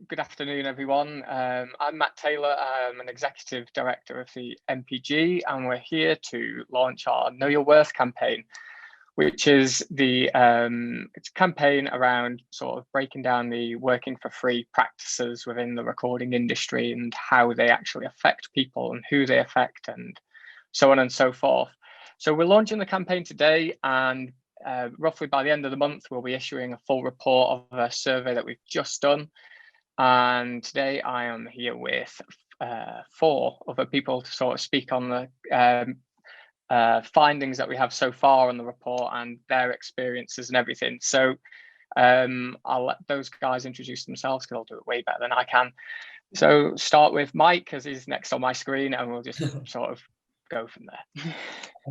good afternoon, everyone. I'm Matt Taylor. I'm an executive director of the MPG, and we're here to launch our Know Your Worth campaign, which is the it's a campaign around sort of breaking down the working for free practices within the recording industry and how they actually affect people and who they affect and so on and so forth. So we're launching the campaign today, and roughly by the end of the month, we'll be issuing a full report of a survey that we've just done. And today I am here with 4 other people to sort of speak on the findings that we have so far on the report and their experiences and everything. So I'll let those guys introduce themselves because they'll do it way better than I can. So start with Mike, because he's next on my screen, and we'll just sort of go from there.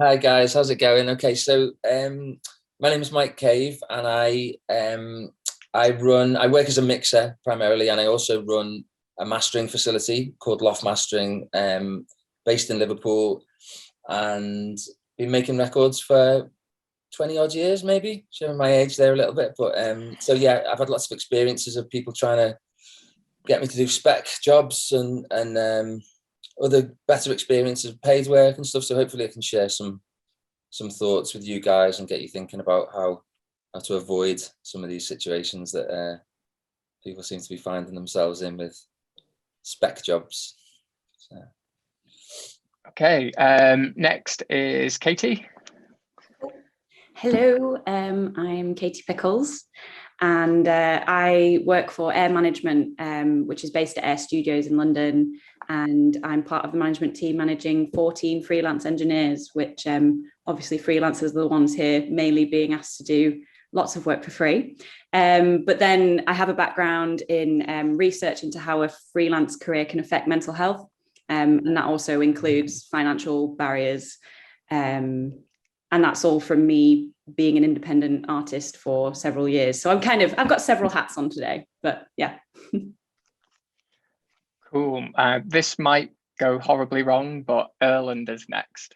Hi guys, how's it going? Okay, so my name is Mike Cave, and I work as a mixer primarily, and I also run a mastering facility called Loft Mastering, based in Liverpool, and been making records for 20 odd years, maybe showing my age there a little bit. But so yeah, I've had lots of experiences of people trying to get me to do spec jobs and other better experiences of paid work and stuff. So hopefully I can share some thoughts with you guys and get you thinking about how to avoid some of these situations that people seem to be finding themselves in with spec jobs. So. Okay, next is Katy. Hello, I'm Katy Pickles, and I work for Air Management, which is based at Air Studios in London, and I'm part of the management team managing 14 freelance engineers, which obviously freelancers are the ones here mainly being asked to do lots of work for free. But then I have a background in research into how a freelance career can affect mental health, and that also includes financial barriers. And that's all from me being an independent artist for several years. So I've got several hats on today, but yeah. Cool. This might go horribly wrong, but Erland is next.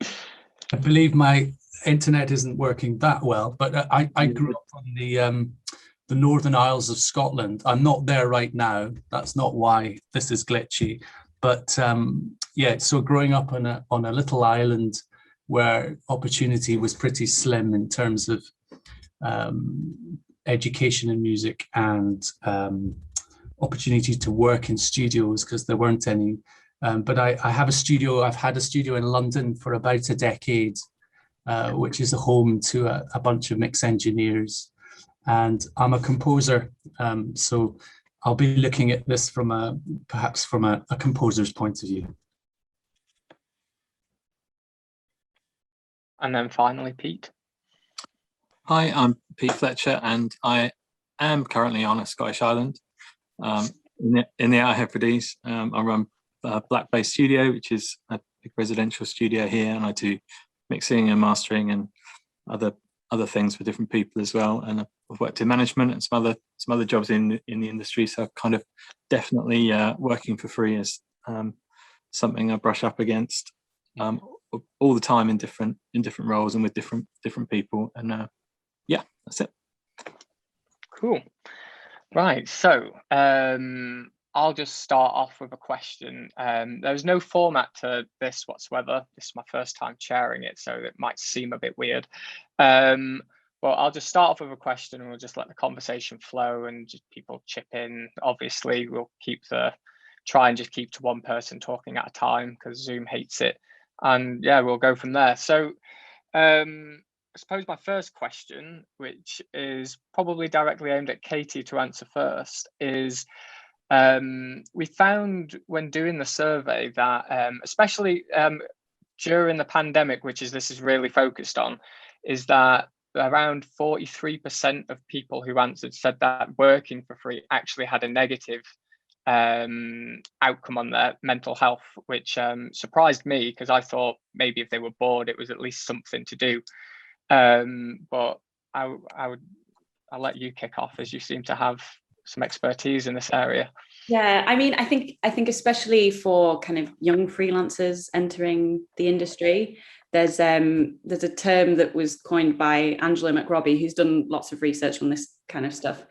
I believe my internet isn't working that well, but I grew up on the Northern Isles of Scotland. I'm not there right now. That's not why this is glitchy. But yeah, so growing up on a little island where opportunity was pretty slim in terms of education in music and opportunity to work in studios, because there weren't any. But I have a studio. I've had a studio in London for about a decade, which is a home to a bunch of mix engineers. And I'm a composer. So I'll be looking at this perhaps from a composer's point of view. And then finally, Pete. Hi, I'm Pete Fletcher, and I am currently on a Scottish island in the Outer Hebrides. I run Black Bass Studio, which is a big residential studio here, and I do mixing and mastering and other things for different people as well. And I've worked in management and some other jobs in the industry. So kind of definitely working for free is something I brush up against all the time in different roles and with different people. And yeah, that's it. Cool. Right. So I'll just start off with a question. There's no format to this whatsoever. This is my first time chairing it, so it might seem a bit weird. Well, I'll just start off with a question, and we'll just let the conversation flow and just people chip in. Obviously, we'll try and just keep to one person talking at a time because Zoom hates it. And yeah, we'll go from there. So I suppose my first question, which is probably directly aimed at Katy to answer first, is we found when doing the survey that especially during the pandemic, which this is really focused on, is that around 43% of people who answered said that working for free actually had a negative outcome on their mental health, which surprised me because I thought maybe if they were bored, it was at least something to do. But I'll let you kick off, as you seem to have some expertise in this area. Yeah, I mean, I think especially for kind of young freelancers entering the industry, there's a term that was coined by Angela McRobbie, who's done lots of research on this kind of stuff,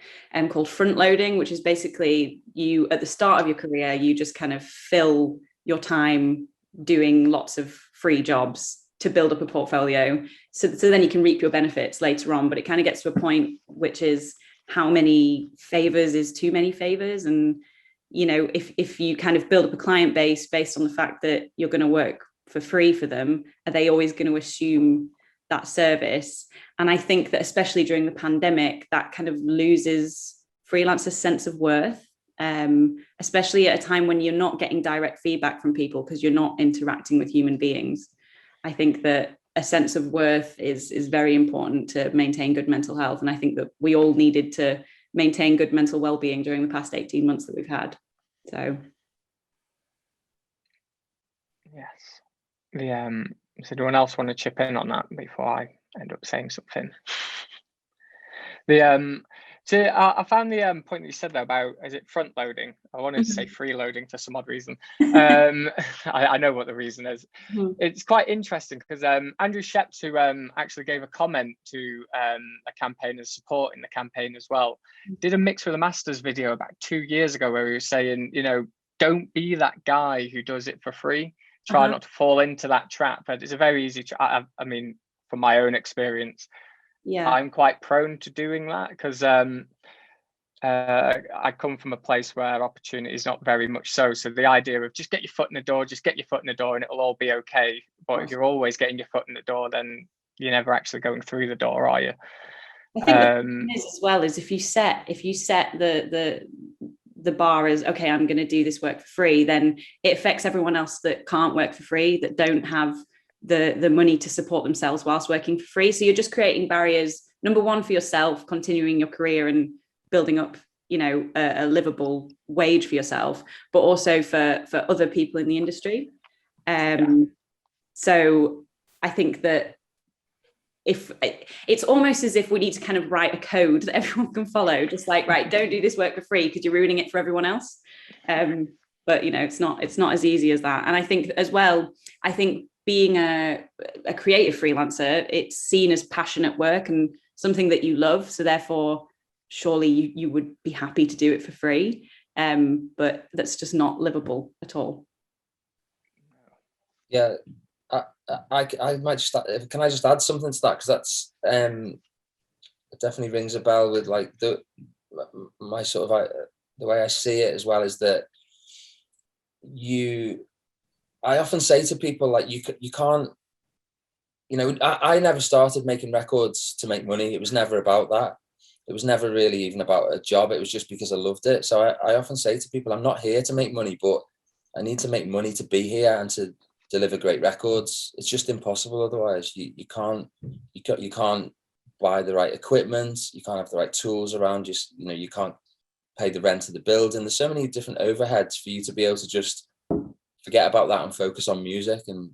called front loading, which is basically you at the start of your career, you just kind of fill your time doing lots of free jobs to build up a portfolio. So then you can reap your benefits later on. But it kind of gets to a point which is how many favors is too many favors. And, if you kind of build up a client base based on the fact that you're going to work for free for them, are they always going to assume that service? And I think that especially during the pandemic, that kind of loses freelancers' sense of worth, especially at a time when you're not getting direct feedback from people because you're not interacting with human beings. I think that a sense of worth is very important to maintain good mental health. And I think that we all needed to maintain good mental well-being during the past 18 months that we've had. So. Yes. Does anyone else want to chip in on that before I end up saying something? So I found the point that you said there about, is it front loading? I wanted to say freeloading for some odd reason. I know what the reason is. It's quite interesting because Andrew Sheps, who actually gave a comment to a campaigner's support in the campaign as well, did a Mix with the Masters video about 2 years ago where he was saying, don't be that guy who does it for free. Try not to fall into that trap. But it's a very easy trap. I mean, from my own experience, I'm quite prone to doing that because I come from a place where opportunity is not very much so. So the idea of just get your foot in the door, and it'll all be okay. But if you're always getting your foot in the door, then you're never actually going through the door, are you? I think the thing is as well is if you set the bar as, okay, I'm going to do this work for free, then it affects everyone else that can't work for free, that don't have the money to support themselves whilst working for free. So you're just creating barriers, number one, for yourself, continuing your career and building up, a livable wage for yourself, but also for other people in the industry. So I think that if it's almost as if we need to kind of write a code that everyone can follow, just like, right, don't do this work for free because you're ruining it for everyone else. But it's not as easy as that. And I think as well, being a creative freelancer, it's seen as passionate work and something that you love. So therefore, surely you would be happy to do it for free. But that's just not livable at all. Yeah, I might just, can I just add something to that? Because that's, it definitely rings a bell with like my sort of, the way I see it as well is that I often say to people, like, you can't, I never started making records to make money. It was never about that. It was never really even about a job. It was just because I loved it. So I often say to people, I'm not here to make money, but I need to make money to be here and to deliver great records. It's just impossible otherwise. You can't buy the right equipment. You can't have the right tools around you. You can't pay the rent of the building. There's so many different overheads for you to be able to just forget about that and focus on music. And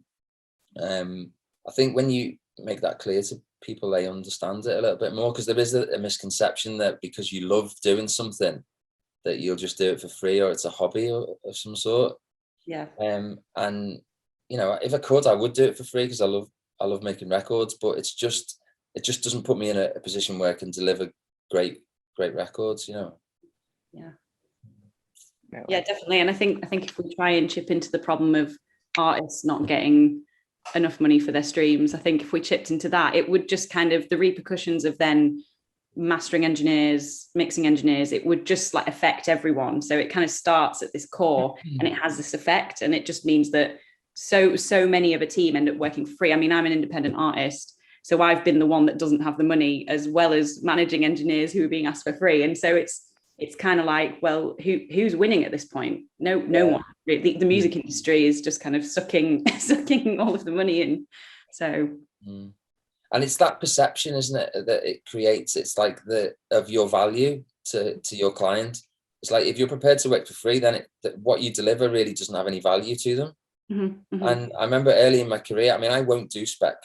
I think when you make that clear to people, they understand it a little bit more, because there is a misconception that because you love doing something that you'll just do it for free, or it's a hobby of some sort. Yeah. And if I could, I would do it for free because I love making records, but it just doesn't put me in a position where I can deliver great records, Yeah, definitely. And I think if we try and chip into the problem of artists not getting enough money for their streams, I think if we chipped into that, it would just kind of, the repercussions of then mastering engineers, mixing engineers, it would just like affect everyone. So it kind of starts at this core and it has this effect, and it just means that so many of a team end up working for free. I mean, I'm an independent artist, so I've been the one that doesn't have the money, as well as managing engineers who are being asked for free. And so it's kind of like, well, who's winning at this point? No one. The music industry is just kind of sucking all of the money in. So and it's that perception, isn't it, that it creates. It's like of your value to your client. It's like, if you're prepared to work for free, then what you deliver really doesn't have any value to them. And I remember early in my career, I mean, I won't do spec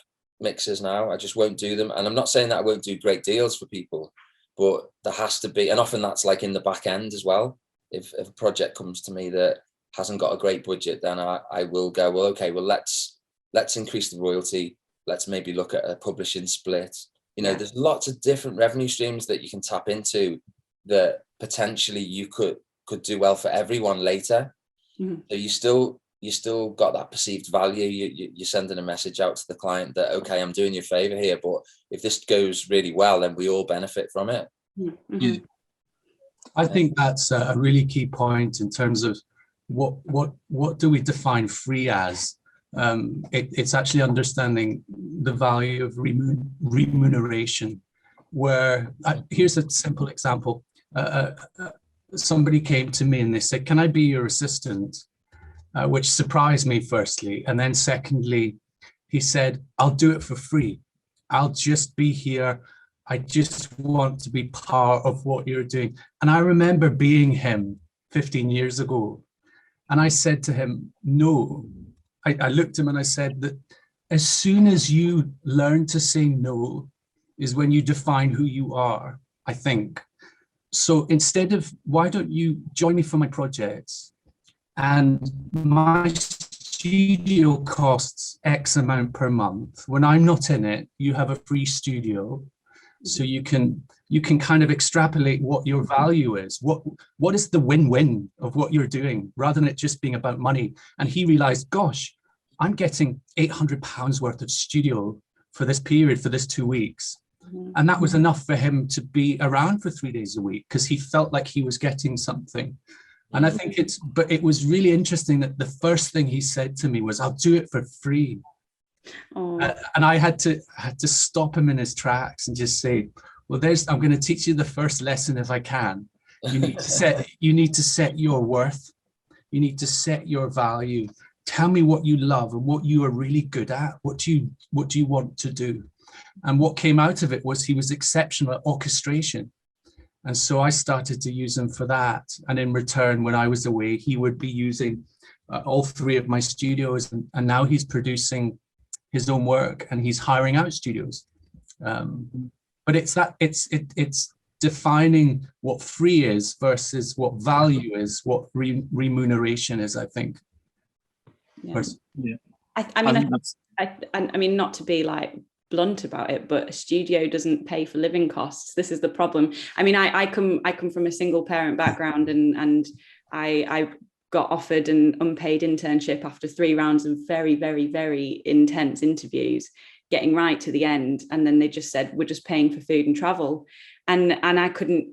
mixes now. I just won't do them. And I'm not saying that I won't do great deals for people, but there has to be, and often that's like in the back end as well. If a project comes to me that hasn't got a great budget, then I will go, well, okay, well, let's let's increase the royalty. Let's maybe look at a publishing split. You know, there's lots of different revenue streams that you can tap into that potentially you could do well for everyone later. So you still got that perceived value. You're sending a message out to the client that, okay, I'm doing you a favor here, but if this goes really well, then we all benefit from it. I think that's a really key point in terms of what do we define free as. It's actually understanding the value of remuneration, where here's a simple example. Somebody came to me and they said, can I be your assistant? Which surprised me firstly. And then secondly, he said, I'll do it for free. I'll just be here. I just want to be part of what you're doing. And I remember being him 15 years ago. And I said to him, no. I looked at him and I said that as soon as you learn to say no is when you define who you are, I think. So instead of, why don't you join me for my projects? And my studio costs X amount per month. When I'm not in it, you have a free studio. So you can kind of extrapolate what your value is. What is the win-win of what you're doing, rather than it just being about money? And he realized, gosh, I'm getting £800 worth of studio for this period, for this 2 weeks. And that was enough for him to be around for 3 days a week because he felt like he was getting something. And I think but it was really interesting that the first thing he said to me was, I'll do it for free. And I had to stop him in his tracks and just say, well, I'm going to teach you the first lesson if I can. You need to set your worth. You need to set your value. Tell me what you love and what you are really good at. What do you want to do? And what came out of it was he was exceptional at orchestration. And so I started to use him for that. And in return, when I was away, he would be using all 3 of my studios. And now he's producing his own work and he's hiring out studios. But it's defining what free is versus what value is, what remuneration is, I think. Yeah. I mean, not to be like blunt about it, but a studio doesn't pay for living costs. This is the problem. I mean, I come from a single parent background, and I got offered an unpaid internship after 3 rounds of very, very, very intense interviews, getting right to the end, and then they just said, we're just paying for food and travel, and I couldn't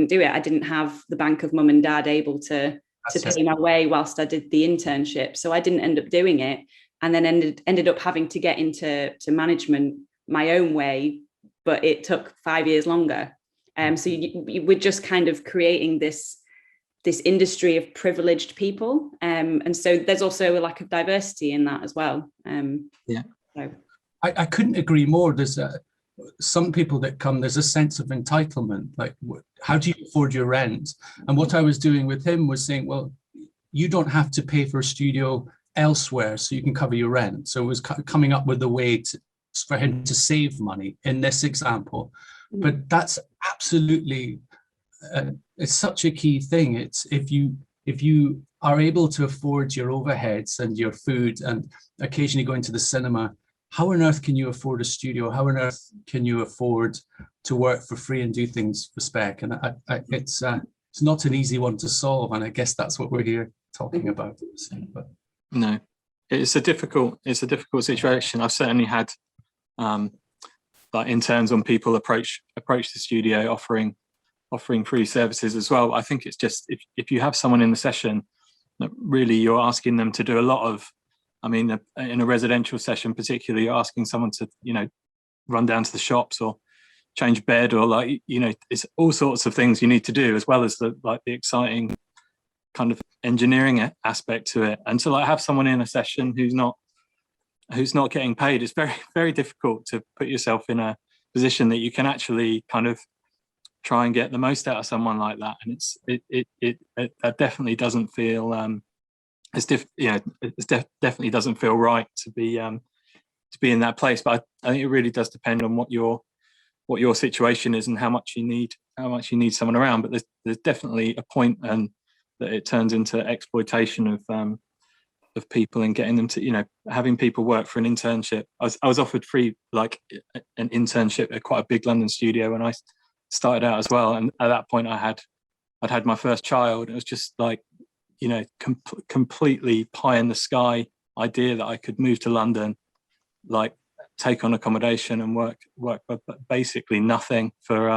do it. I didn't have the bank of mum and dad able to pay my way whilst I did the internship, so I didn't end up doing it, and then ended up having to get into management my own way, but it took 5 years longer. So we're just kind of creating this industry of privileged people, and so there's also a lack of diversity in that as well. So. I couldn't agree more. There's some people that come, there's a sense of entitlement, like, how do you afford your rent? And what I was doing with him was saying, well, you don't have to pay for a studio elsewhere so you can cover your rent. So it was coming up with a way for him to save money in this example. But that's absolutely, it's such a key thing. It's if you are able to afford your overheads and your food and occasionally going to the cinema, how on earth can you afford a studio? How on earth can you afford to work for free and do things for spec? And it's not an easy one to solve. And I guess that's what we're here talking about. But no, it's a difficult situation. I've certainly had like interns on people approach the studio offering free services as well. I think it's just if you have someone in the session that really you're asking them to do a lot of, I mean, in a residential session particularly, you're asking someone to, run down to the shops or change bed, or it's all sorts of things you need to do, as well as the exciting kind of engineering aspect to it. And to have someone in a session who's not getting paid, it's very, very difficult to put yourself in a position that you can actually kind of try and get the most out of someone like that. And it definitely doesn't feel definitely doesn't feel right to be in that place. But I think it really does depend on what your situation is and how much you need someone around. But there's definitely a point that it turns into exploitation of people and getting them to, you know, having people work for an internship. I was offered free, like an internship at quite a big London studio when I started out as well. And at that point I'd had my first child. It was just like, you know, completely pie in the sky idea that I could move to London, like take on accommodation and work but basically nothing for,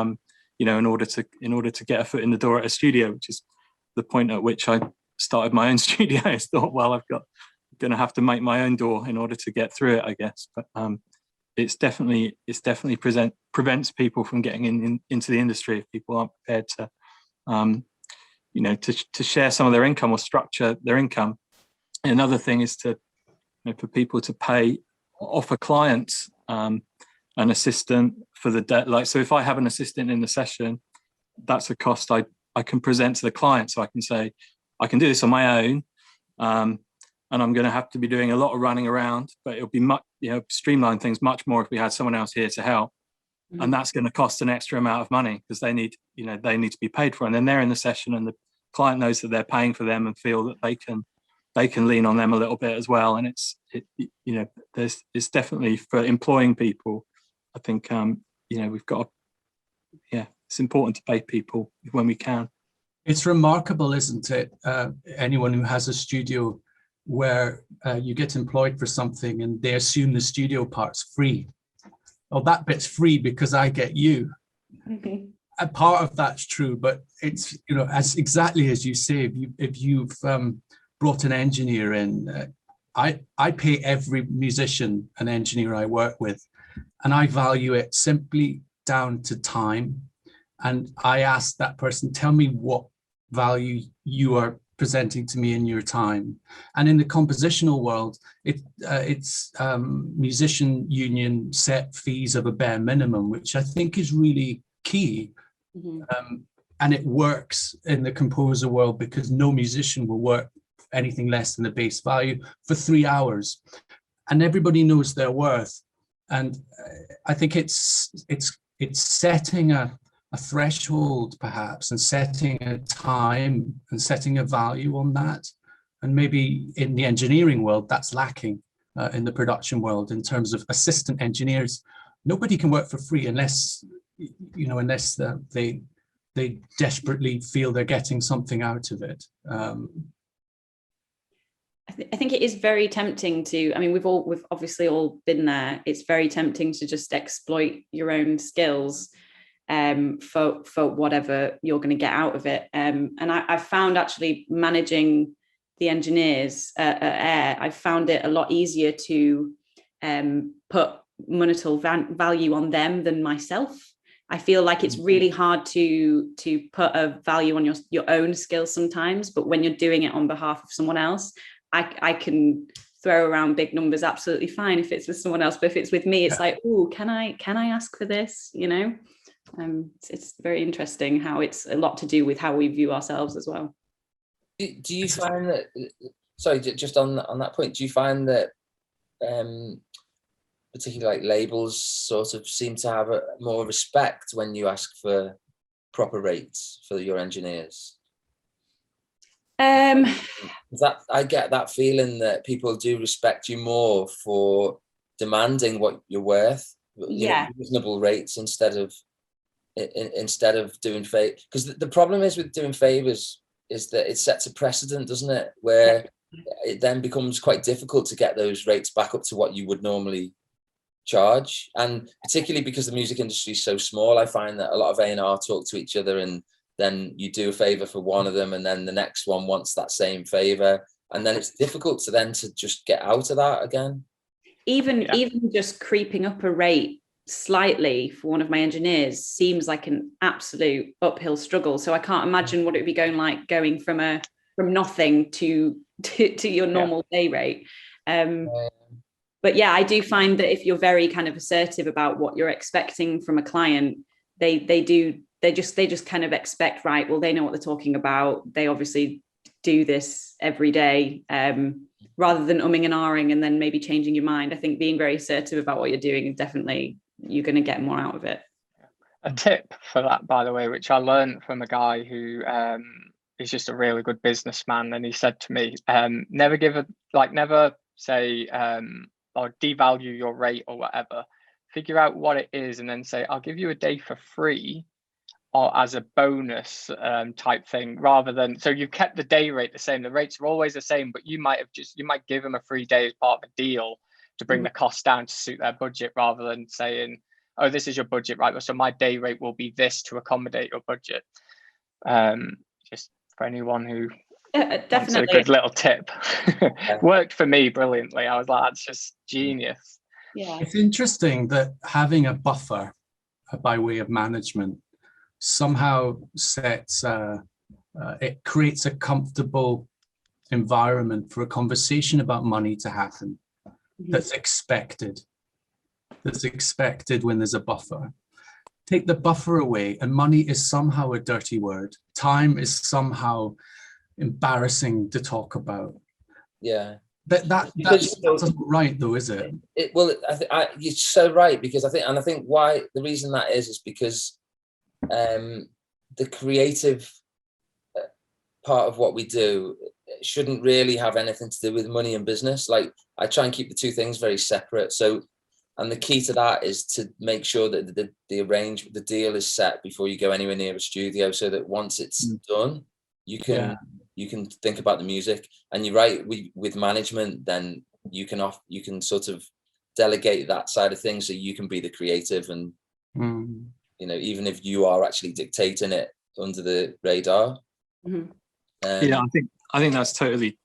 you know, in order to get a foot in the door at a studio, which is the point at which I started my own studio. I thought, well, I'm going to have to make my own door in order to get through it, I guess. But it's definitely prevents people from getting into the industry if people aren't prepared to, you know, to share some of their income or structure their income. And another thing is to, you know, for people to offer clients an assistant for the day. Like, so if I have an assistant in the session, that's a cost I can present to the client. So I can say, I can do this on my own, and I'm going to have to be doing a lot of running around, but it'll be much, you know, streamline things much more if we had someone else here to help. Mm-hmm. And that's going to cost an extra amount of money because they need to be paid for. And then they're in the session and the client knows that they're paying for them and feel that they can lean on them a little bit as well. And it's definitely for employing people. I think, you know, we've got, it's important to pay people when we can. It's remarkable, isn't it? Anyone who has a studio where you get employed for something and they assume the studio part's free. Well, that bit's free because I get you. Okay. A part of that's true, but it's, you know, as exactly as you say, if you've brought an engineer in, I pay every musician and engineer I work with, and I value it simply down to time. And I ask that person, tell me what value you are presenting to me in your time. And in the compositional world, it's musician union set fees of a bare minimum, which I think is really key. Mm-hmm. And it works in the composer world because no musician will work anything less than the base value for 3 hours, and everybody knows their worth. And I think it's setting a threshold perhaps, and setting a time and setting a value on that. And maybe in the engineering world that's lacking in the production world in terms of assistant engineers. Nobody can work for free unless they desperately feel they're getting something out of it. I think it is very tempting to, I mean, we've obviously all been there. It's very tempting to just exploit your own skills for whatever you're going to get out of it. And I found actually managing the engineers at Air, I found it a lot easier to put monetary value on them than myself. I feel like it's really hard to put a value on your own skills sometimes, but when you're doing it on behalf of someone else, I can throw around big numbers absolutely fine if it's with someone else, but if it's with me, it's like, oh, can I ask for this? You know, it's very interesting how it's a lot to do with how we view ourselves as well. Do you find that? Sorry, just on that point, do you find that particularly like labels sort of seem to have more respect when you ask for proper rates for your engineers? That I get that feeling that people do respect you more for demanding what you're worth, reasonable rates instead of doing favors. Because the problem is with doing favors is that it sets a precedent, doesn't it? Where it then becomes quite difficult to get those rates back up to what you would normally charge. And particularly because the music industry is so small, I find that a lot of A&R talk to each other, and then you do a favor for one of them and then the next one wants that same favor, and then it's difficult to just get out of that again. Even just creeping up a rate slightly for one of my engineers seems like an absolute uphill struggle. So I can't imagine what it would be going from nothing to your normal day rate. But yeah, I do find that if you're very kind of assertive about what you're expecting from a client, they just kind of expect, right, well, they know what they're talking about. They obviously do this every day, rather than umming and ahhing and then maybe changing your mind. I think being very assertive about what you're doing, definitely you're going to get more out of it. A tip for that, by the way, which I learned from a guy who he's just a really good businessman, and he said to me, never say or devalue your rate or whatever. Figure out what it is and then say, I'll give you a day for free or as a bonus type thing, rather than, so you've kept the day rate the same. The rates are always the same, but you might give them a free day as part of a deal to bring the cost down to suit their budget, rather than saying, oh, this is your budget, right? So my day rate will be this to accommodate your budget. Just for anyone who definitely a good little tip. Worked for me brilliantly. I was like, that's just genius. Yeah, it's interesting that having a buffer by way of management somehow sets it creates a comfortable environment for a conversation about money to happen. That's expected when there's a buffer. Take the buffer away and money is somehow a dirty word. Time is somehow embarrassing to talk about. Yeah. That's not right though, is it? You're so right, because I think why the reason that is because the creative part of what we do shouldn't really have anything to do with money and business. Like, I try and keep the two things very separate. So, and the key to that is to make sure that the deal is set before you go anywhere near a studio, so that once it's done, you can think about the music. And you're right, with management, then you can sort of delegate that side of things, so you can be the creative, and even if you are actually dictating it under the radar. Yeah, I think that's totally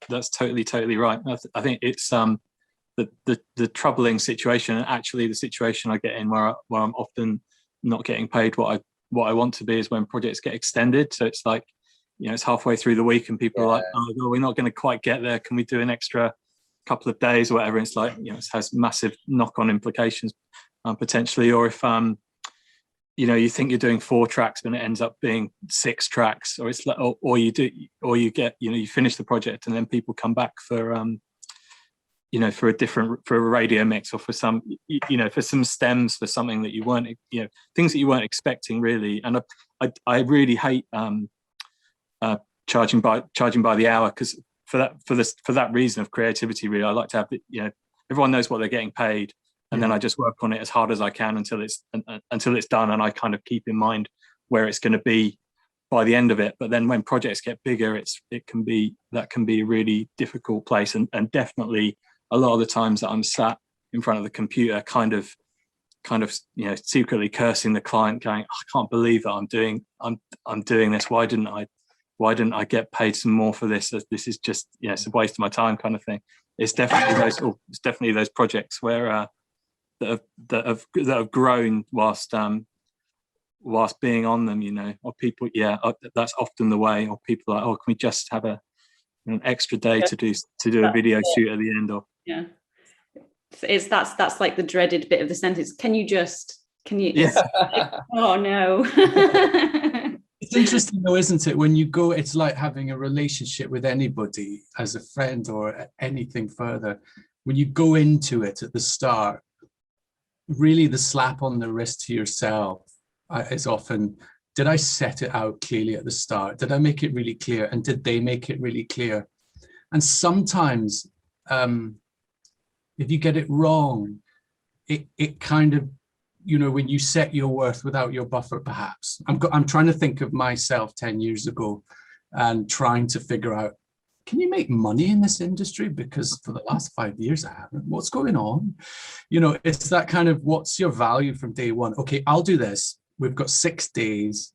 right. I think it's the troubling situation, and actually the situation I get in where I'm often not getting paid what I want to be, is when projects get extended. So it's like, it's halfway through the week and people are like, oh, we're not going to quite get there. Can we do an extra couple of days or whatever? It's like, it has massive knock-on implications potentially. Or if you think you're doing 4 tracks but it ends up being 6 tracks, or it's like, or you get you finish the project and then people come back for for a radio mix, or for some for some stems for something that you weren't things that you weren't expecting really. And I really hate charging by the hour, because for that reason of creativity, really, I like to have everyone knows what they're getting paid, and then I just work on it as hard as I can until it's done, and I kind of keep in mind where it's going to be by the end of it. But then when projects get bigger, that can be a really difficult place, and definitely a lot of the times that I'm sat in front of the computer, kind of secretly cursing the client, going, I can't believe that I'm doing this. Why didn't I get paid some more for this? This is just it's a waste of my time, kind of thing. It's definitely those projects where that have grown whilst being on them, or people, that's often the way. Or people are like, oh, can we just have an extra day to do a video shoot at the end? Or that's like the dreaded bit of the sentence. Can you? Oh no. It's interesting though, isn't it? When you go, it's like having a relationship with anybody as a friend or anything further. When you go into it at the start, really the slap on the wrist to yourself is often, did I set it out clearly at the start? Did I make it really clear? And did they make it really clear? And sometimes if you get it wrong, it kind of, when you set your worth without your buffer, perhaps. I'm trying to think of myself 10 years ago and trying to figure out, can you make money in this industry? Because for the last 5 years, I haven't. What's going on? It's that kind of, what's your value from day one? Okay, I'll do this. We've got 6 days.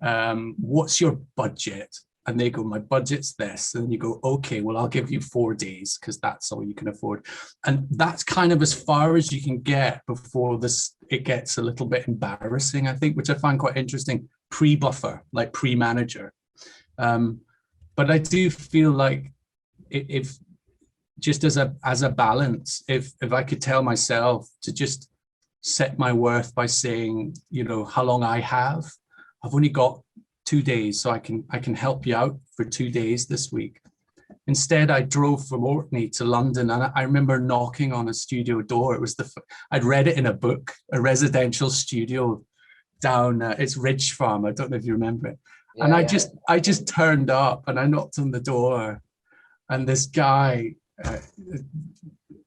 What's your budget? And they go, my budget's this. And then you go, okay, well, I'll give you 4 days because that's all you can afford. And that's kind of as far as you can get before it gets a little bit embarrassing, I think, which I find quite interesting. Pre-buffer, like pre-manager. But I do feel like if just as a balance, if I could tell myself to just set my worth by saying, how long I have, I've only got 2 days, so I can help you out for 2 days this week. Instead, I drove from Orkney to London, and I remember knocking on a studio door. It was I'd read it in a book, a residential studio down it's Ridge Farm. I don't know if you remember it. And I just turned up and I knocked on the door, and this guy,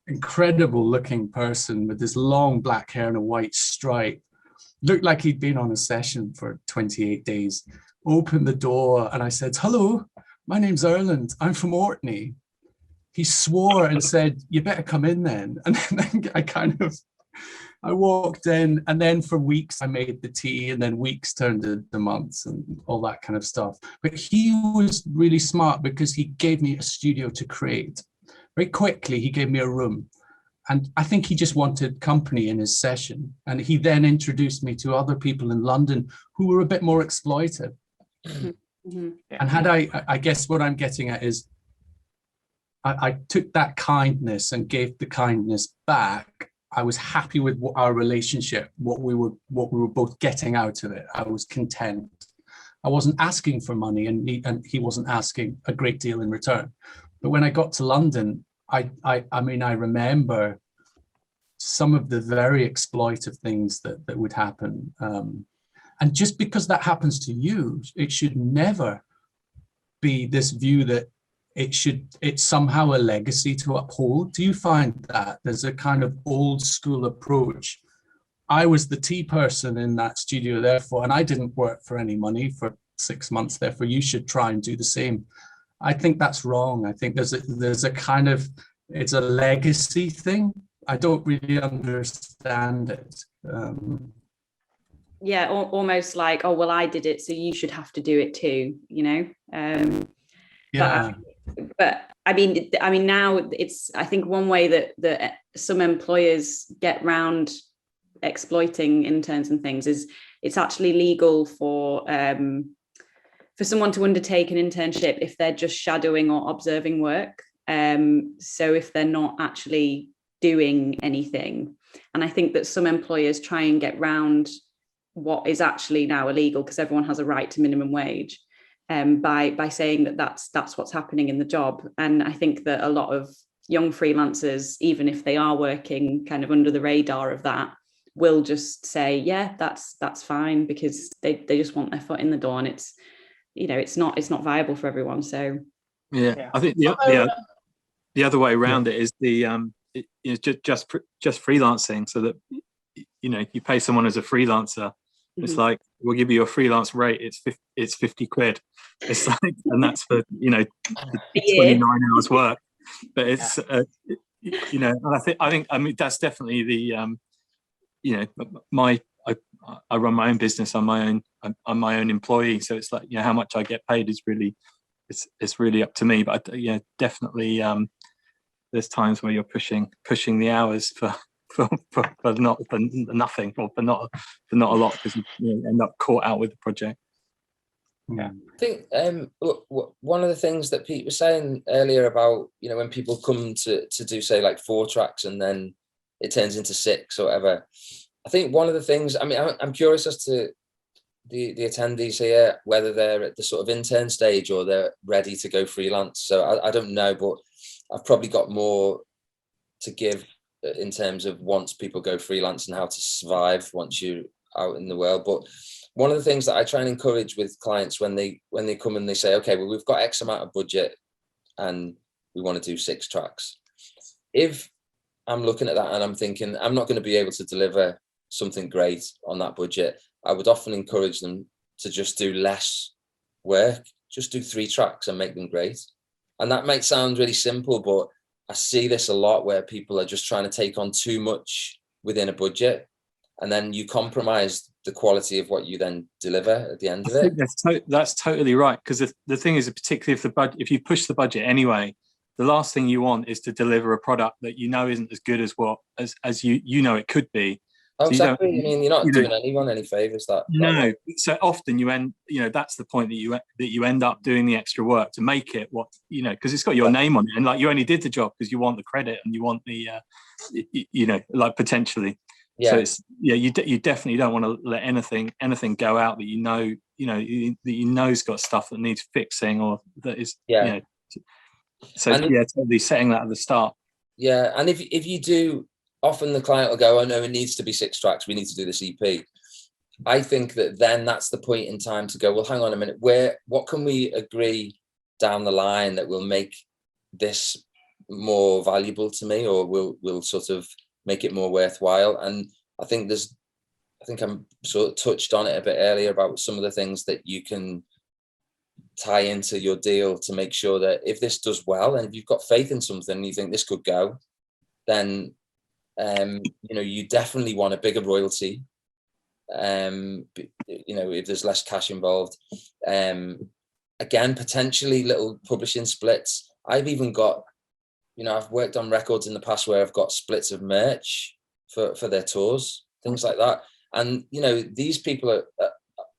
incredible looking person with this long black hair and a white stripe, looked like he'd been on a session for 28 days, opened the door, and I said, "Hello, my name's Erland. I'm from Orkney." He swore and said, "You better come in then." And then I walked in, and then for weeks I made the tea, and then weeks turned into months and all that kind of stuff. But he was really smart because he gave me a studio to create. Very quickly, he gave me a room. And I think he just wanted company in his session. And he then introduced me to other people in London who were a bit more exploitive. Mm-hmm. And I guess what I'm getting at is, I took that kindness and gave the kindness back. I was happy with our relationship, what we were both getting out of it. I was content. I wasn't asking for money, and he wasn't asking a great deal in return. But when I got to London, I remember some of the very exploitive things that would happen. And just because that happens to you, it should never be this view that it's somehow a legacy to uphold. Do you find that there's a kind of old school approach? I was the tea person in that studio, therefore, and I didn't work for any money for 6 months, therefore you should try and do the same. I think that's wrong. I think there's a kind of, it's a legacy thing. I don't really understand it. Yeah, almost like, oh, well, I did it, so you should have to do it too, you know? Yeah. But I mean, now it's, I think one way that some employers get round exploiting interns and things is it's actually legal for someone to undertake an internship if they're just shadowing or observing work. So if they're not actually doing anything. And I think that some employers try and get round what is actually now illegal, because everyone has a right to minimum wage. By saying that that's what's happening in the job. And I think that a lot of young freelancers, even if they are working kind of under the radar of that, will just say, yeah, that's fine, because they just want their foot in the door, and it's, you know, it's not viable for everyone. So yeah. I think the other way around it is just freelancing, so that, you know, you pay someone as a freelancer. It's like, we'll give you a freelance rate. It's 50 quid. It's like, and that's for, you know, 29 hours work. But it's, you know, and I mean, that's definitely the, you know, I run my own business. I'm my own employee. So it's like, you know, how much I get paid is really, it's really up to me. But yeah, definitely, there's times where you're pushing the hours for nothing, or for not a lot, because you end up caught out with the project. Yeah. I think one of the things that Pete was saying earlier about, you know, when people come to do, say, like 4 tracks and then it turns into 6 or whatever, I think one of the things, I mean, I'm curious as to the attendees here, whether they're at the sort of intern stage or they're ready to go freelance. So I don't know, but I've probably got more to give in terms of once people go freelance and how to survive once you're out in the world. But one of the things that I try and encourage with clients when they come and they say, okay, well, we've got X amount of budget and we want to do 6 tracks. If I'm looking at that and I'm thinking, I'm not going to be able to deliver something great on that budget, I would often encourage them to just do less work, just do 3 tracks and make them great. And that might sound really simple, but I see this a lot where people are just trying to take on too much within a budget, and then you compromise the quality of what you then deliver at the end of it. That's totally right, because the thing is, particularly if you push the budget anyway, the last thing you want is to deliver a product that you know isn't as good as you know it could be. Oh, so exactly. I mean, you're not doing anyone any favors. No. So often you end, you know, that's the point, that you end up doing the extra work to make it what, you know, because it's got your name on it, and like you only did the job because you want the credit and you want the, you know, like potentially. Yeah. So it's, yeah, you definitely don't want to let anything go out that you know's got stuff that needs fixing, or that is, yeah. You know, so totally setting that at the start. Yeah, and if you do, often the client will go, oh no, it needs to be 6 tracks, we need to do this EP. I think that then that's the point in time to go, well, hang on a minute, what can we agree down the line that will make this more valuable to me, or will sort of make it more worthwhile? And I think I'm sort of touched on it a bit earlier about some of the things that you can tie into your deal to make sure that if this does well, and if you've got faith in something and you think this could go, then you definitely want a bigger royalty. If there's less cash involved, again, potentially little publishing splits. I've even got, I've worked on records in the past where I've got splits of merch for their tours, things like that. And these people are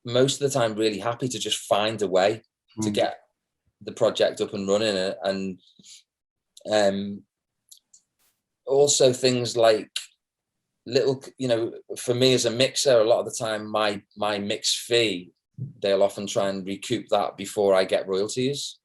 most of the time really happy to just find a way to get the project up and running. And also things like little, for me as a mixer, a lot of the time my mix fee, they'll often try and recoup that before I get royalties.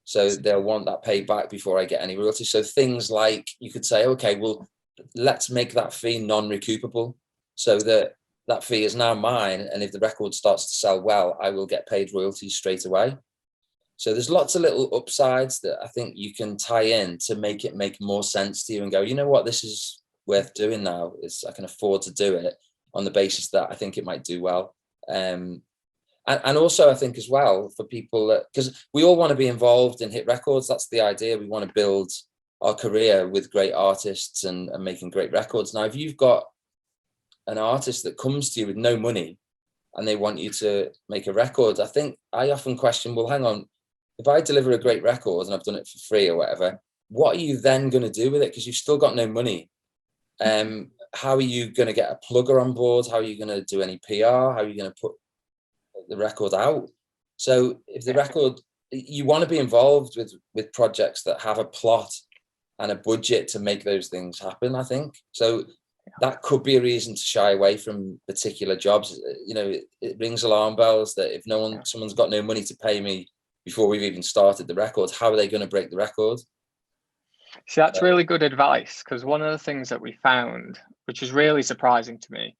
So they'll want that paid back before I get any royalties. So things like, you could say, okay, well, let's make that fee non-recoupable, so that fee is now mine. And if the record starts to sell well, I will get paid royalties straight away. So there's lots of little upsides that I think you can tie in to make it make more sense to you and go, you know what, this is worth doing now. I can afford to do it on the basis that I think it might do well. And also I think as well for people, because we all want to be involved in hit records. That's the idea. We want to build our career with great artists and making great records. Now, if you've got an artist that comes to you with no money and they want you to make a record, I think I often question, well, hang on, if I deliver a great record and I've done it for free or whatever, what are you then going to do with it? Because you've still got no money. How are you going to get a plugger on board? How are you going to do any PR? How are you going to put the record out? So if the record, you want to be involved with projects that have a plot and a budget to make those things happen, I think. So that could be a reason to shy away from particular jobs. It rings alarm bells that if someone's got no money to pay me before we've even started the record, how are they going to break the record? So that's really good advice, because one of the things that we found, which is really surprising to me,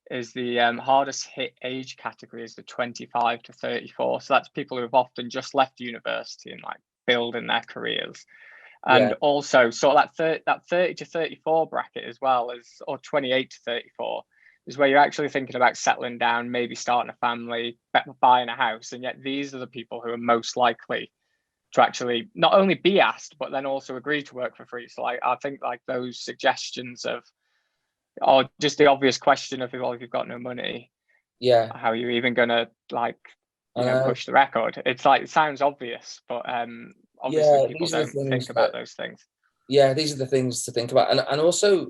is the hardest hit age category is the 25 to 34. So that's people who have often just left university and like building their careers. And also, so that 30 to 34 bracket as well, or 28 to 34, is where you're actually thinking about settling down, maybe starting a family, buying a house. And yet these are the people who are most likely to actually not only be asked, but then also agree to work for free. So I think like those suggestions of, or just the obvious question of, well, if you've got no money, how are you even going to push the record? It's like, it sounds obvious, but obviously people don't think about those things. Yeah, these are the things to think about. And also,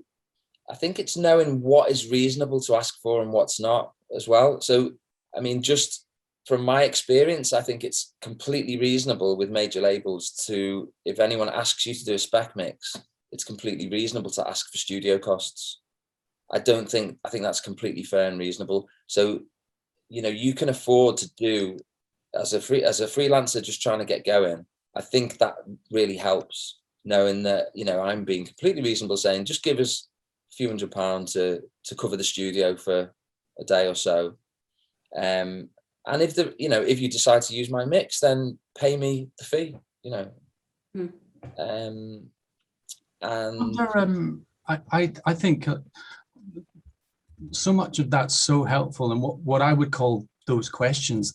I think it's knowing what is reasonable to ask for and what's not as well. So, I mean, just from my experience, I think it's completely reasonable with major labels to, if anyone asks you to do a spec mix, it's completely reasonable to ask for studio costs. I think that's completely fair and reasonable. So, you can afford to do as a freelancer just trying to get going. I think that really helps, knowing that, I'm being completely reasonable, saying just give us a few £100 to cover the studio for a day or so. And if you decide to use my mix, then pay me the fee, And I think so much of that's so helpful. And what I would call those questions,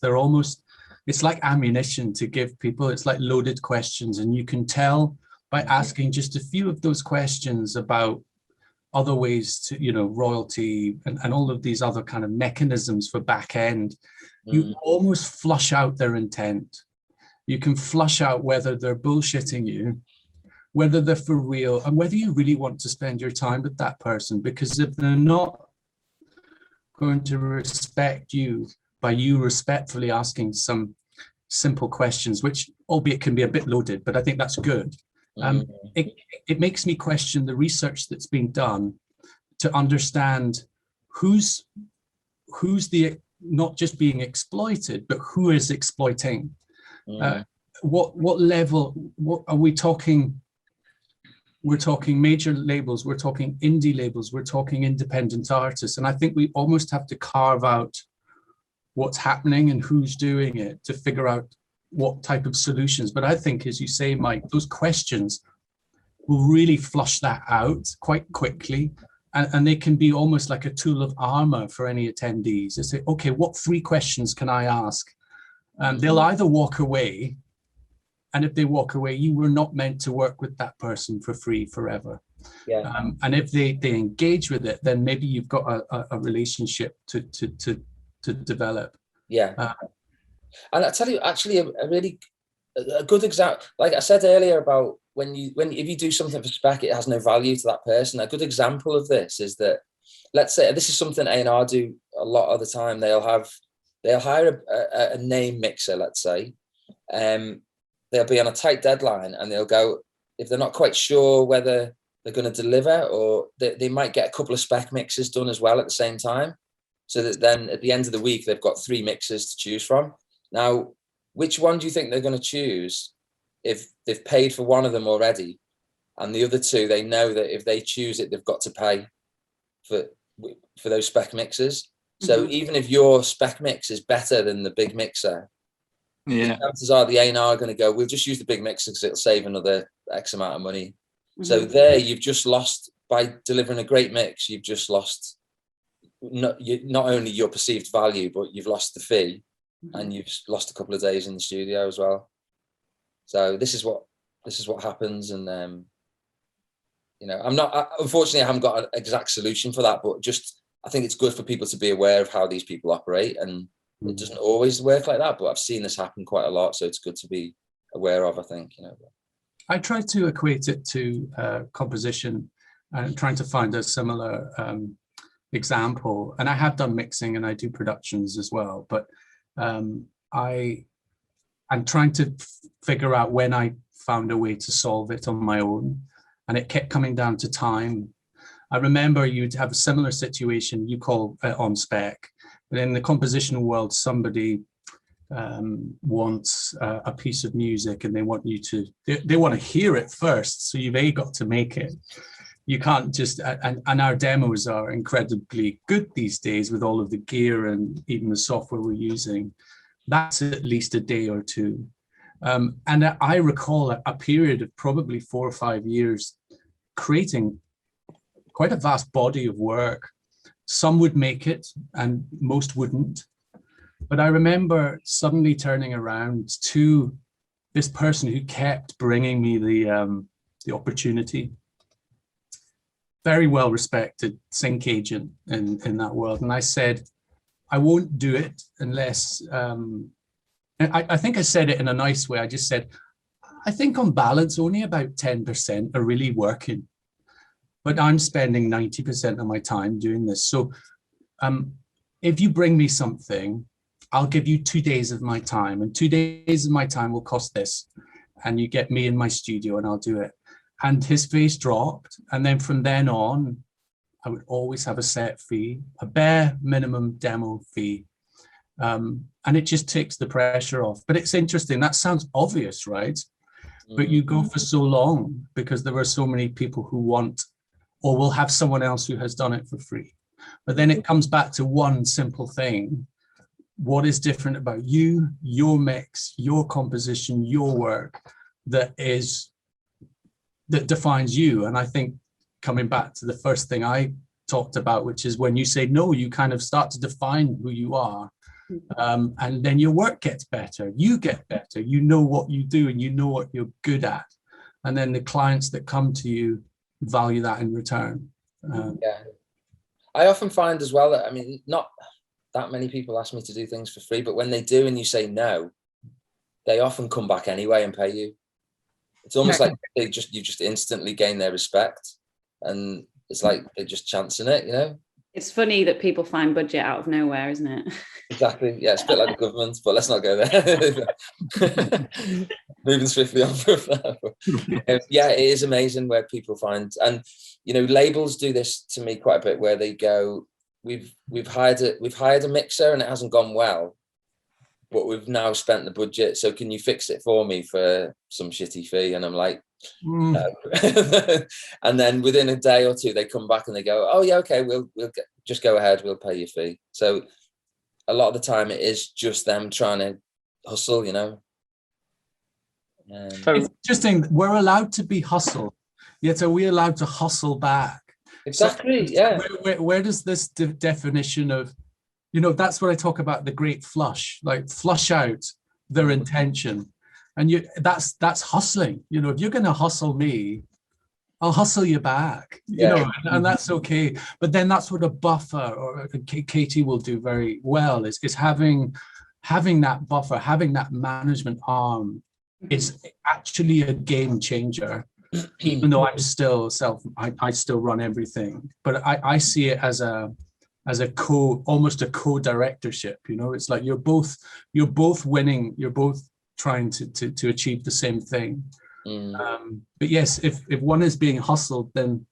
it's like ammunition to give people. It's like loaded questions. And you can tell by asking just a few of those questions about other ways to, royalty and all of these other kind of mechanisms for back end, you almost flush out their intent. You can flush out whether they're bullshitting you, whether they're for real, and whether you really want to spend your time with that person. Because if they're not going to respect you by you respectfully asking some simple questions, which albeit can be a bit loaded, but I think that's good. It makes me question the research that's been done to understand who's the not just being exploited, but who is exploiting. What level? What are we talking? we're talking major labels, we're talking indie labels, we're talking independent artists. And I think we almost have to carve out what's happening and who's doing it to figure out what type of solutions. But I think, as you say, Mike, those questions will really flush that out quite quickly. And they can be almost like a tool of armor for any attendees. They say, okay, what 3 questions can I ask? They'll either walk away, and if they walk away, you were not meant to work with that person for free forever. Yeah. And if they engage with it, then maybe you've got a relationship to develop. Yeah. And I tell you, actually, a good example, like I said earlier about if you do something for spec, it has no value to that person. A good example of this is that, let's say, this is something A&R do a lot of the time. They'll hire a name mixer, let's say. They'll be on a tight deadline, and they'll go, if they're not quite sure whether they're going to deliver, or they might get a couple of spec mixes done as well at the same time. So that then at the end of the week, they've got 3 mixes to choose from. Now, which one do you think they're going to choose if they've paid for one of them already, and the other 2, they know that if they choose it, they've got to pay for those spec mixes? So even if your spec mix is better than the big mixer, the chances are the A&R are going to go, we'll just use the big mixer because it'll save another X amount of money. So there, you've just lost, by delivering a great mix, you've just lost not only your perceived value, but you've lost the fee, and you've lost a couple of days in the studio as well. So this is what happens. And unfortunately I haven't got an exact solution for that, but just I think it's good for people to be aware of how these people operate, and it doesn't always work like that, but I've seen this happen quite a lot, so it's good to be aware of, I think. I try to equate it to composition, and trying to find a similar example. And I have done mixing and I do productions as well, but I'm trying to figure out when I found a way to solve it on my own, and it kept coming down to time. I remember you'd have a similar situation, you call on spec, but in the composition world, somebody wants a piece of music, and they want you to, they want to hear it first. So you've got to make it. You can't just, and our demos are incredibly good these days with all of the gear and even the software we're using. That's at least a day or 2. And I recall a period of probably 4 or 5 years creating quite a vast body of work. Some would make it and most wouldn't. But I remember suddenly turning around to this person who kept bringing me the opportunity. Very well respected sync agent in that world. And I said, I won't do it unless, I think I said it in a nice way. I just said, I think on balance, only about 10% are really working, but I'm spending 90% of my time doing this. So if you bring me something, I'll give you 2 days of my time, and 2 days of my time will cost this. And you get me in my studio and I'll do it. And his face dropped. And then from then on, I would always have a set fee, a bare minimum demo fee. And it just takes the pressure off. But it's interesting. That sounds obvious, right? But you go for so long because there are so many people who want, or will have someone else who has done it for free. But then it comes back to one simple thing. What is different about you, your mix, your composition, your work that defines you? And I think coming back to the first thing I talked about, which is when you say no, you kind of start to define who you are. And then your work gets better, you get better, you know what you do and you know what you're good at. And then the clients that come to you value that in return. Yeah. I often find as well that, I mean, not that many people ask me to do things for free, but when they do and you say no, they often come back anyway and pay you. It's almost like you just instantly gain their respect, and it's like they're just chancing it, you know? It's funny that people find budget out of nowhere, isn't it? Exactly. Yeah, it's a bit like the government, but let's not go there. Moving swiftly on from that. Yeah, it is amazing where people find, and you know, labels do this to me quite a bit, where they go, we've hired a mixer and it hasn't gone well, but we've now spent the budget, so can you fix it for me for some shitty fee? And I'm like, no. And then within a day or two, they come back and they go, oh yeah, okay, just go ahead, we'll pay your fee. So a lot of the time it is just them trying to hustle, you know. It's interesting, we're allowed to be hustled, yet are we allowed to hustle back? Exactly. So, yeah. Where does this definition of, you know, that's what I talk about, the great flush, like flush out their intention, and that's hustling. You know, if you're going to hustle me, I'll hustle you back. You know, and that's okay. But then that's what a buffer, or Katy will do very well, is having that buffer, having that management arm. Is actually a game changer. Even though I'm still I still run everything, but I see it as almost a co-directorship. You know, it's like you're both winning, you're both trying to achieve the same thing. But yes, if one is being hustled, then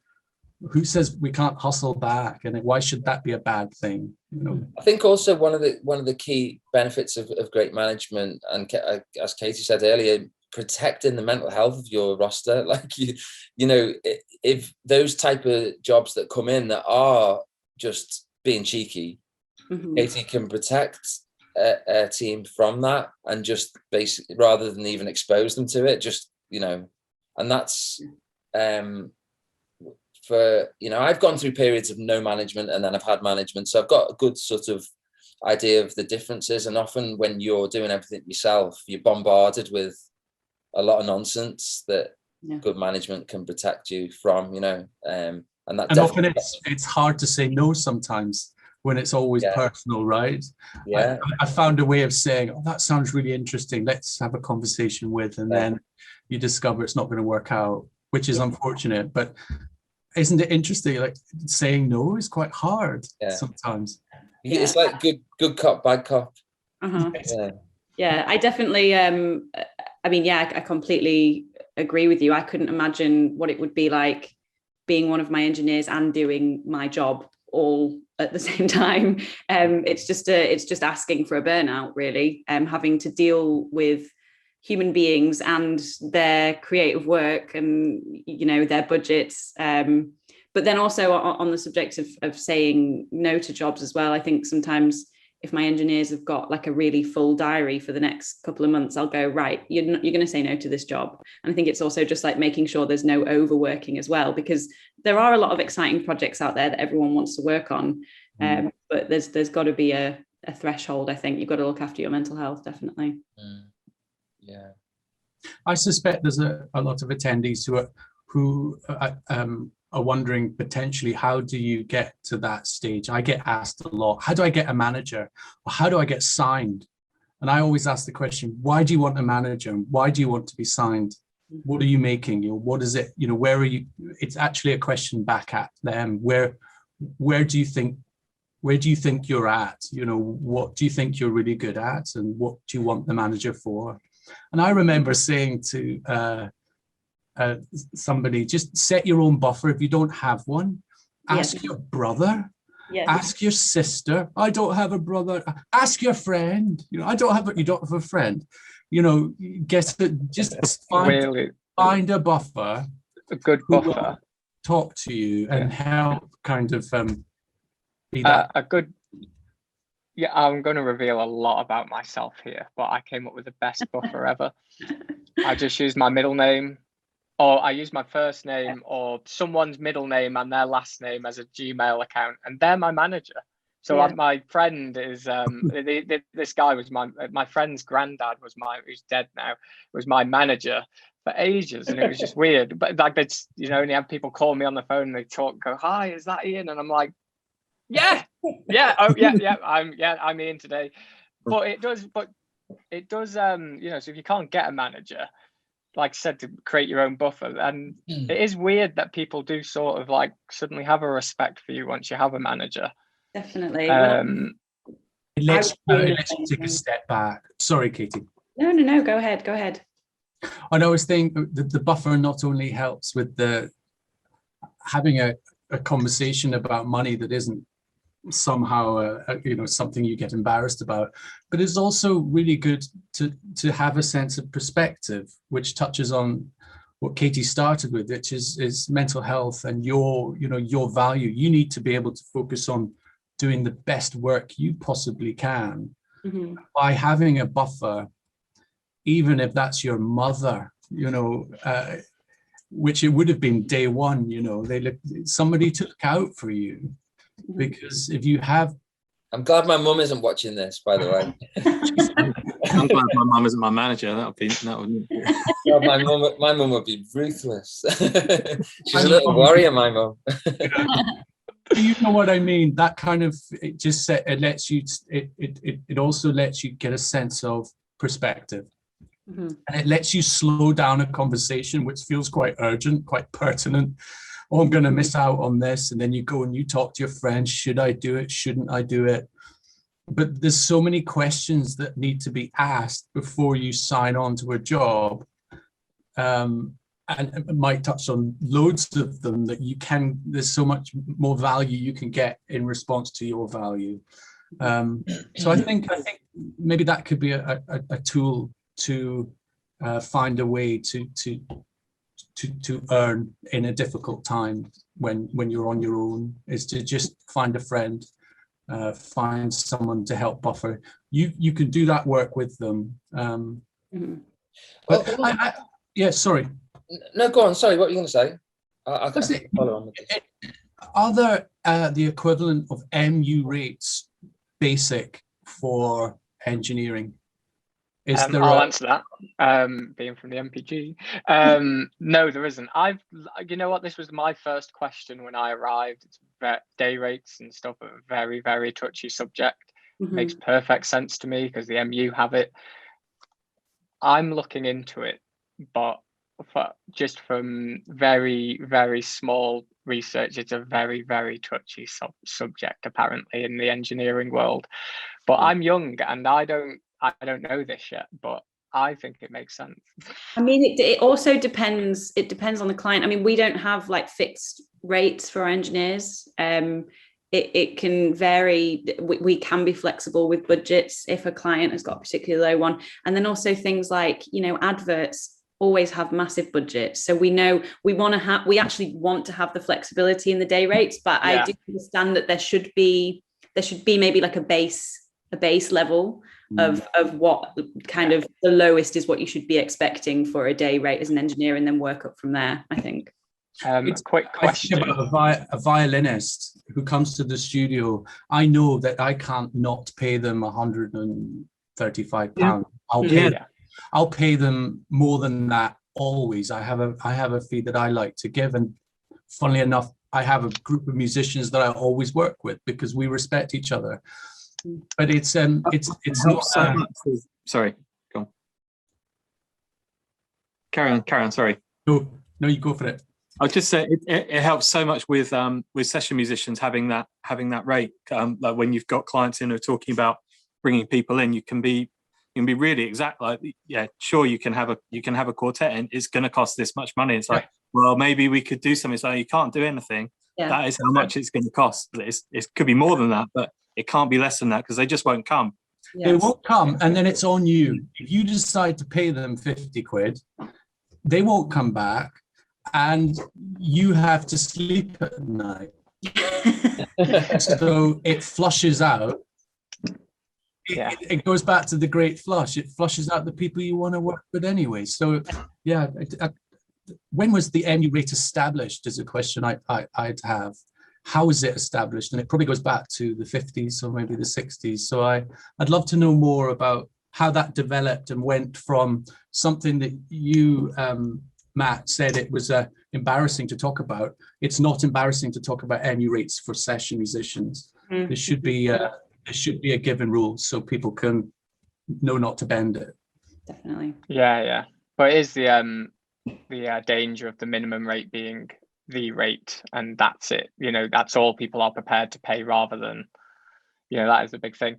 who says we can't hustle back, and why should that be a bad thing? You know, I think also one of the key benefits of great management, and as Katy said earlier, protecting the mental health of your roster. Like you know, if those type of jobs that come in that are just being cheeky, Katy can protect a team from that, and just basically, rather than even expose them to it, just, you know, and that's for, you know, I've gone through periods of no management and then I've had management, so I've got a good sort of idea of the differences. And often when you're doing everything yourself, you're bombarded with a lot of nonsense that good management can protect you from, you know. And often it's hard to say no sometimes when it's always personal, right? I found a way of saying, oh, that sounds really interesting, let's have a conversation with, and then you discover it's not going to work out, which is unfortunate. But isn't it interesting, like saying no is quite hard sometimes. It's like good cop, bad cop. I definitely I completely agree with you. I couldn't imagine what it would be like being one of my engineers and doing my job all at the same time. It's just asking for a burnout, really. Having to deal with human beings and their creative work, and, you know, their budgets. But then also on the subject of saying no to jobs as well, I think sometimes if my engineers have got like a really full diary for the next couple of months, I'll go, right, you're going to say no to this job. And I think it's also just like making sure there's no overworking as well, because there are a lot of exciting projects out there that everyone wants to work on. But there's got to be a threshold. I think you've got to look after your mental health, definitely. Yeah. I suspect there's a lot of attendees who are wondering potentially, how do you get to that stage? I get asked a lot, how do I get a manager? Or how do I get signed? And I always ask the question, why do you want a manager? Why do you want to be signed? What are you making? You know, what is it? You know, where are you? It's actually a question back at them. Where do you think you're at? You know, what do you think you're really good at? And what do you want the manager for? And I remember saying to somebody, just set your own buffer. If you don't have one, ask your brother, ask your sister. I don't have a brother. Ask your friend. You know, you don't have a friend. You know, find a buffer, a good buffer, talk to you and help kind of be that a good. Yeah, I'm going to reveal a lot about myself here, but I came up with the best buffer ever. I just use my middle name, or I use my first name or someone's middle name and their last name as a Gmail account, and they're my manager. So my friend is this guy was my friend's granddad who's dead now, was my manager for ages, and it was just weird. But like, it's, you know, and you have people call me on the phone and they go, "Hi, is that Ian?" And I'm like, I'm Ian today. But it does you know, so if you can't get a manager, like I said, to create your own buffer. And it is weird that people do sort of like suddenly have a respect for you once you have a manager. Definitely. Let's take a step back. Sorry, Katy. No, go ahead. And I was thinking the buffer not only helps with having a conversation about money that isn't somehow something you get embarrassed about. But it's also really good to have a sense of perspective, which touches on what Katie started with, which is mental health and your value. You need to be able to focus on doing the best work you possibly can. Mm-hmm. By having a buffer, even if that's your mother, which it would have been day one, somebody to look out for you. Because if you have, I'm glad my mum isn't watching this, by the way. I'm glad my mum isn't my manager. That would. God, my mum would be ruthless. She's a little warrior, my mum. You know what I mean? That kind of, it lets you, it also lets you get a sense of perspective. Mm-hmm. And it lets you slow down a conversation, which feels quite urgent, quite pertinent. Oh, I'm going to miss out on this. And then you go and you talk to your friends. Should I do it? Shouldn't I do it? But there's so many questions that need to be asked before you sign on to a job. And it might touch on loads of them that there's so much more value you can get in response to your value. So I think maybe that could be a tool to find a way to earn in a difficult time when you're on your own, is to just find a friend, find someone to help buffer. You can do that work with them. But yeah, sorry. No, go on. Sorry, what were you going to say? I can follow on with this. Are there the equivalent of MU rates basic for engineering? I'll answer that, being from the MPG. No, there isn't. You know what, this was my first question when I arrived. Day rates and stuff are a very, very touchy subject. Mm-hmm. Makes perfect sense to me because the MU have it. I'm looking into it, but just from very, very small research, it's a very, very touchy subject apparently in the engineering world. But I'm young and I don't know this yet, but I think it makes sense. I mean, it also depends. It depends on the client. I mean, we don't have like fixed rates for engineers. It can vary. We can be flexible with budgets if a client has got a particularly low one. And then also things like, adverts always have massive budgets. So we know we actually want to have the flexibility in the day rates, but yeah. I do understand that there should be maybe like a base level of what kind of the lowest is what you should be expecting for a day rate as an engineer, and then work up from there, I think. Quick question about a violinist who comes to the studio. I know that I can't not pay them £135. Yeah. I'll pay them more than that always. I have a fee that I like to give, and funnily enough, I have a group of musicians that I always work with because we respect each other. But it's not so much. Sorry, go on. Carry on. Sorry. No, you go for it. I'll just say it helps so much with session musicians having that rate. Like when you've got clients in who are talking about bringing people in, you can be really exact. Like, yeah, sure, you can have a quartet, and it's going to cost this much money. It's like, well, maybe we could do something. So you can't do anything. Yeah. That is how much it's going to cost. It could be more than that, but it can't be less than that because they just won't come. Yes. They won't come, and then it's on you. If you decide to pay them 50 quid, they won't come back, and you have to sleep at night. So it flushes out. It goes back to the great flush. It flushes out the people you want to work with anyway. So yeah, when was the MU rate established is a question I'd have. How is it established? And it probably goes back to the 50s or maybe the 60s. So I'd love to know more about how that developed and went from something that you, Matt, said it was embarrassing to talk about. It's not embarrassing to talk about MU rates for session musicians. Mm-hmm. There should be a given rule so people can know not to bend it. Definitely. Yeah. But it is the danger of the minimum rate being the rate, and that's it. That's all people are prepared to pay, rather than, that is the big thing.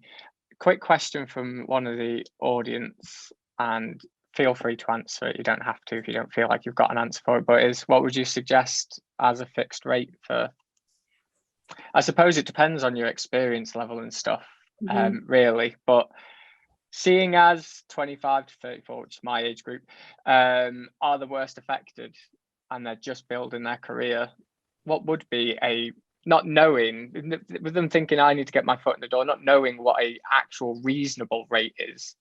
Quick question from one of the audience, and feel free to answer it. You don't have to if you don't feel like you've got an answer for it, but what would you suggest as a fixed rate for I suppose it depends on your experience level and stuff, Mhm. really. But seeing as 25 to 34, which is my age group, are the worst affected, and they're just building their career, what would be a, not knowing, with them thinking I need to get my foot in the door, not knowing what a actual reasonable rate is,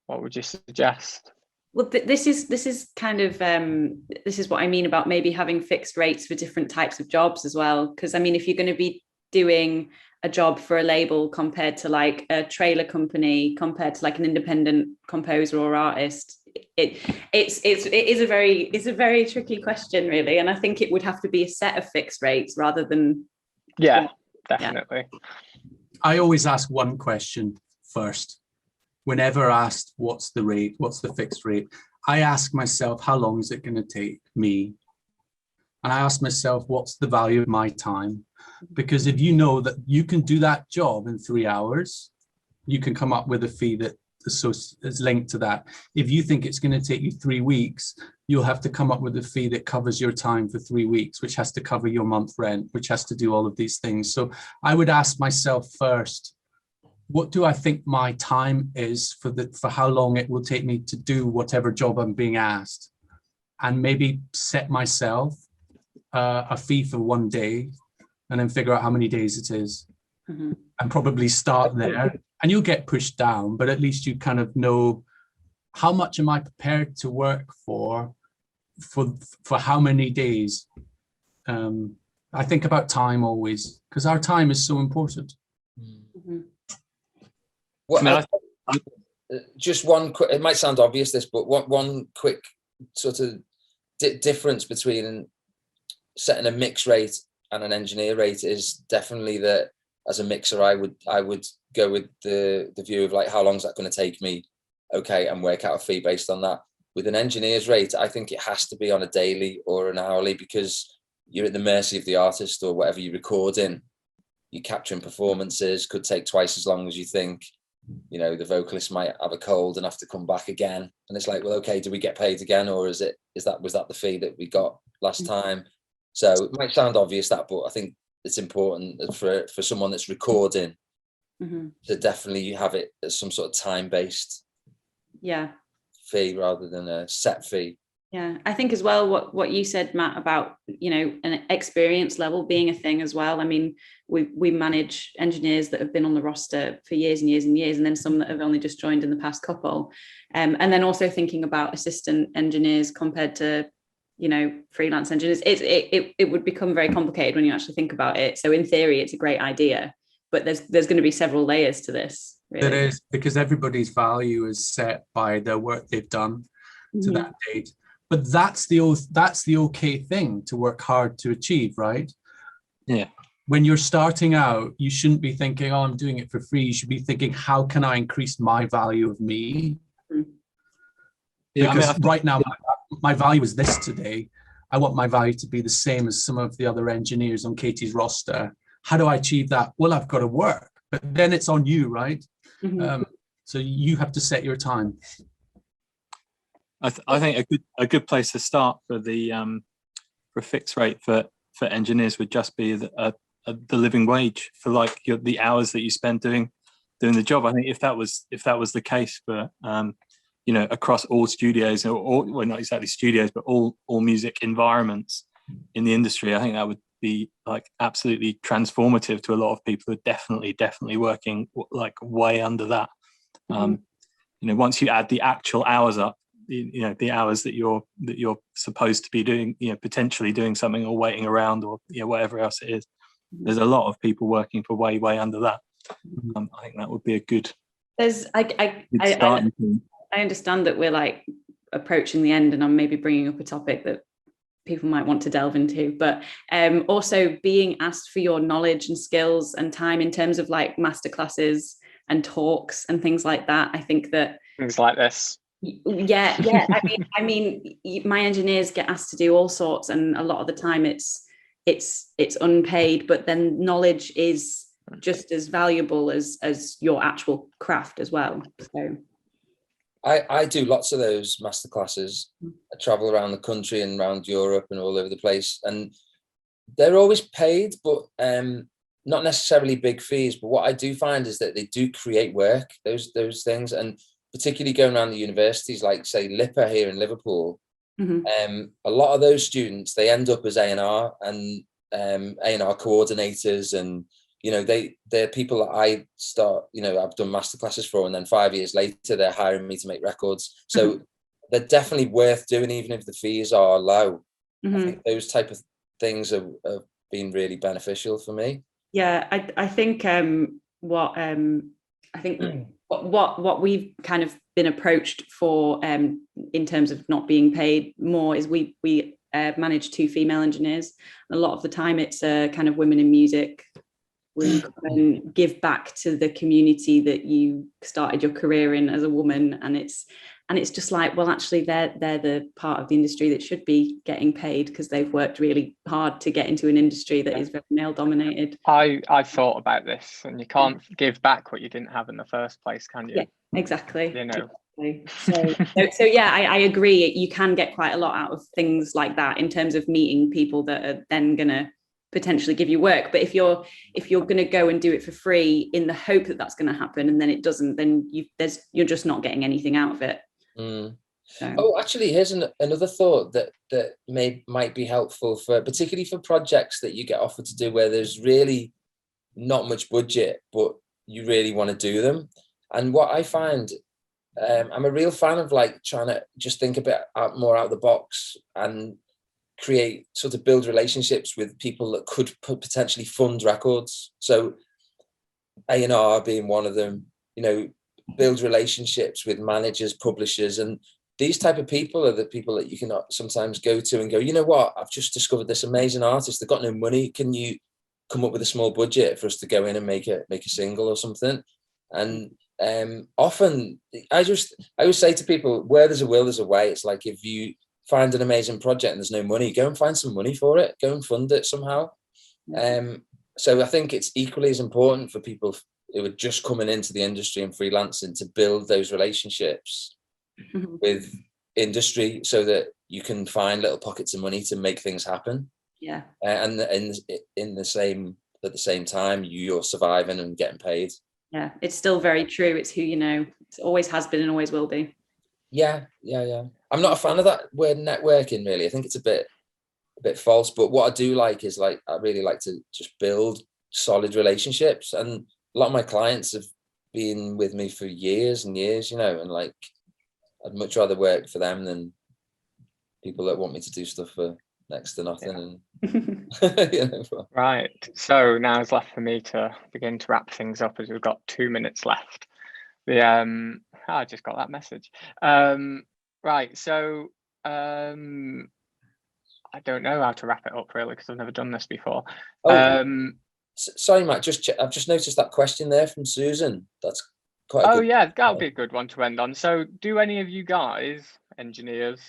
what would you suggest? Well, this is kind of this is what I mean about maybe having fixed rates for different types of jobs as well. Because I mean, if you're going to be doing a job for a label compared to like a trailer company, compared to like an independent composer or artist, it is a very tricky question, really. And I think it would have to be a set of fixed rates rather than Yeah, definitely. I always ask one question first. Whenever asked what's the rate, what's the fixed rate, I ask myself, how long is it going to take me? And I ask myself, what's the value of my time? Because if you know that you can do that job in 3 hours, you can come up with a fee that is linked to that. If you think it's going to take you 3 weeks, you'll have to come up with a fee that covers your time for 3 weeks, which has to cover your month rent, which has to do all of these things. So I would ask myself first, what do I think my time is for how long it will take me to do whatever job I'm being asked, and maybe set myself a fee for 1 day, and then figure out how many days it is, Mhm. and probably start there. And you'll get pushed down, but at least you kind of know how much am I prepared to work for how many days. I think about time always, because our time is so important. Mhm. Well, I mean, just one quick, it might sound obvious this, but one quick sort of difference between setting a mix rate and an engineer rate is definitely that as a mixer, I would go with the view of like, how long is that going to take me? Okay, and work out a fee based on that. With an engineer's rate, I think it has to be on a daily or an hourly, because you're at the mercy of the artist or whatever you record in. You're capturing performances, could take twice as long as you think. You know, the vocalist might have a cold and have to come back again, and it's like, well, okay, do we get paid again, or was that the fee that we got last time? So it might sound obvious that, but I think it's important for someone that's recording Mhm. to definitely have it as some sort of time-based fee rather than a set fee. Yeah, I think as well what you said, Matt, about, you know, an experience level being a thing as well. I mean, we manage engineers that have been on the roster for years and years and years, and then some that have only just joined in the past couple. And then also thinking about assistant engineers compared to, you know, freelance engineers. It would become very complicated when you actually think about it. So in theory, it's a great idea, but there's going to be several layers to this. Really. There is, because everybody's value is set by the work they've done to that date. But that's the okay thing to work hard to achieve, right? Yeah. When you're starting out, you shouldn't be thinking, oh, I'm doing it for free. You should be thinking, how can I increase my value of me? Yeah, Because I mean, right now, my value is this today. I want my value to be the same as some of the other engineers on Katy's roster. How do I achieve that? Well, I've got to work, but then it's on you, right? So you have to set your time. I think a good place to start for the for a fixed rate for engineers would just be the living wage for like the hours that you spend doing the job. I think if that was the case for you know, across all studios, or well, not exactly studios, but all music environments in the industry, I think that would be like absolutely transformative to a lot of people who are definitely working like way under that. You know, once you add the actual hours up, you know, the hours that you're supposed to be doing, you know, potentially doing something or waiting around or, you know, whatever else it is, there's a lot of people working for way under that. I think that would be a good. I understand that we're like approaching the end, and I'm maybe bringing up a topic that people might want to delve into, but also being asked for your knowledge and skills and time in terms of like masterclasses and talks and things like that. I think that things like this. Yeah. I mean, my engineers get asked to do all sorts, and a lot of the time it's unpaid, but then knowledge is just as valuable as your actual craft as well. So I do lots of those masterclasses. I travel around the country and around Europe and all over the place, and they're always paid, but not necessarily big fees, but what I do find is that they do create work, those things, and particularly going around the universities, like say LIPA here in Liverpool. A lot of those students, they end up as A&R and A&R coordinators, and they're people that I start, I've done masterclasses for, and then 5 years later they're hiring me to make records. So they're definitely worth doing, even if the fees are low. I think those type of things have been really beneficial for me. Yeah, I think what we've kind of been approached for in terms of not being paid more is we manage 2 female engineers. A lot of the time it's kind of women in music. We can give back to the community that you started your career in as a woman, and it's just like, well, actually they're the part of the industry that should be getting paid, because they've worked really hard to get into an industry that is very male dominated. I thought about this, and you can't give back what you didn't have in the first place, can you? Yeah, exactly. So yeah, I agree. You can get quite a lot out of things like that in terms of meeting people that are then gonna potentially give you work. But if you're going to go and do it for free in the hope that that's going to happen, and then it doesn't, then you're just not getting anything out of it. So. Oh, actually, here's another thought that might be helpful particularly for projects that you get offered to do where there's really not much budget, but you really want to do them. And what I find, I'm a real fan of like trying to just think a bit more out of the box and build relationships with people that could potentially fund records. So A&R being one of them, build relationships with managers, publishers, and these type of people are the people that you can sometimes go to and go, you know what, I've just discovered this amazing artist. They've got no money. Can you come up with a small budget for us to go in and make a single or something? And often I always say to people, where there's a will, there's a way. It's like, if you find an amazing project and there's no money, go and find some money for it, go and fund it somehow. So I think it's equally as important for people who are just coming into the industry and freelancing to build those relationships with industry so that you can find little pockets of money to make things happen. Yeah. And at the same time, you're surviving and getting paid. Yeah, it's still very true. It's who you know. It always has been and always will be. Yeah. I'm not a fan of that word networking, really. I think it's a bit false. But what I do like is I really like to just build solid relationships. And a lot of my clients have been with me for years and years, and I'd much rather work for them than people that want me to do stuff for next to nothing. Yeah. Right. So now it's left for me to begin to wrap things up, as we've got 2 minutes left. I just got that message. Right. So I don't know how to wrap it up really, because I've never done this before. Sorry, Matt. I've just noticed that question there from Susan. That's quite. That'll be a good one to end on. So, do any of you guys, engineers,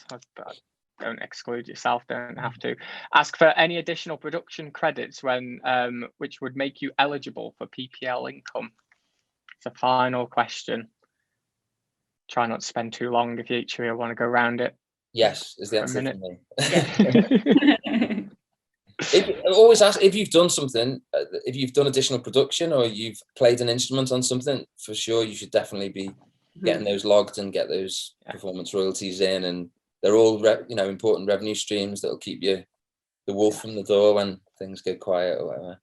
don't exclude yourself, don't have to, ask for any additional production credits which would make you eligible for PPL income? It's a final question. Try not to spend too long if you each of you want to go around it. Yes, is the answer for me. Yeah. If you've done something, if you've done additional production or you've played an instrument on something, for sure you should definitely be getting those logged and get those performance royalties in, and they're all important revenue streams that'll keep you the wolf from the door when things go quiet or whatever.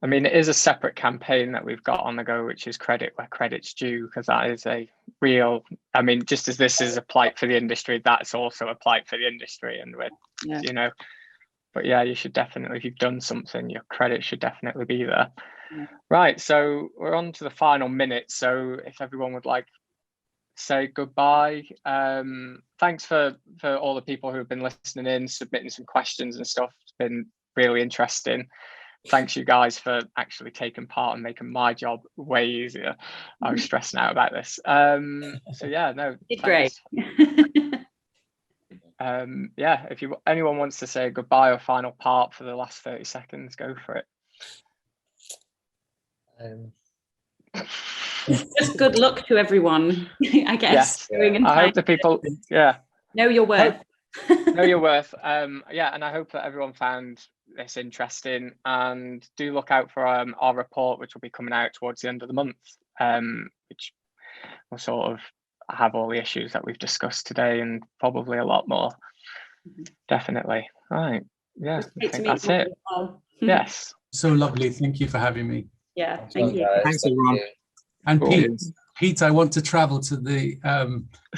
I mean, it is a separate campaign that we've got on the go, which is Credit Where Credit's Due, because that is a real, just as this is a plight for the industry, that's also a plight for the industry. And we're, but yeah, you should definitely, if you've done something, your credit should definitely be there. Yeah. Right. So we're on to the final minute. So if everyone would like to say goodbye, thanks for all the people who have been listening in, submitting some questions and stuff. It's been really interesting. Thanks you guys for actually taking part and making my job way easier. I was stressing out about this. So yeah, no, it's great. If anyone wants to say goodbye or final part for the last 30 seconds, go for it. Just good luck to everyone, I guess. Yes. I hope the people, know your worth. Know your worth. And I hope that everyone found this interesting, and do look out for our report, which will be coming out towards the end of the month, which will sort of have all the issues that we've discussed today and probably a lot more. Definitely. All right. Yeah, I think that's it. Yes. So lovely. Thank you for having me. Yeah, thank you. Thanks, everyone. And Cool. Pete, I want to travel to the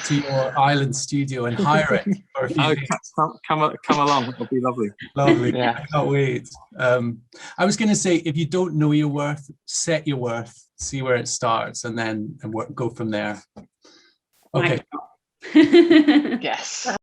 to your island studio and hire it for a few Oh, days. come along. It'll be lovely. Lovely. Yeah. I can't wait. I was going to say, if you don't know your worth, set your worth, see where it starts, and then go from there. Okay. Yes.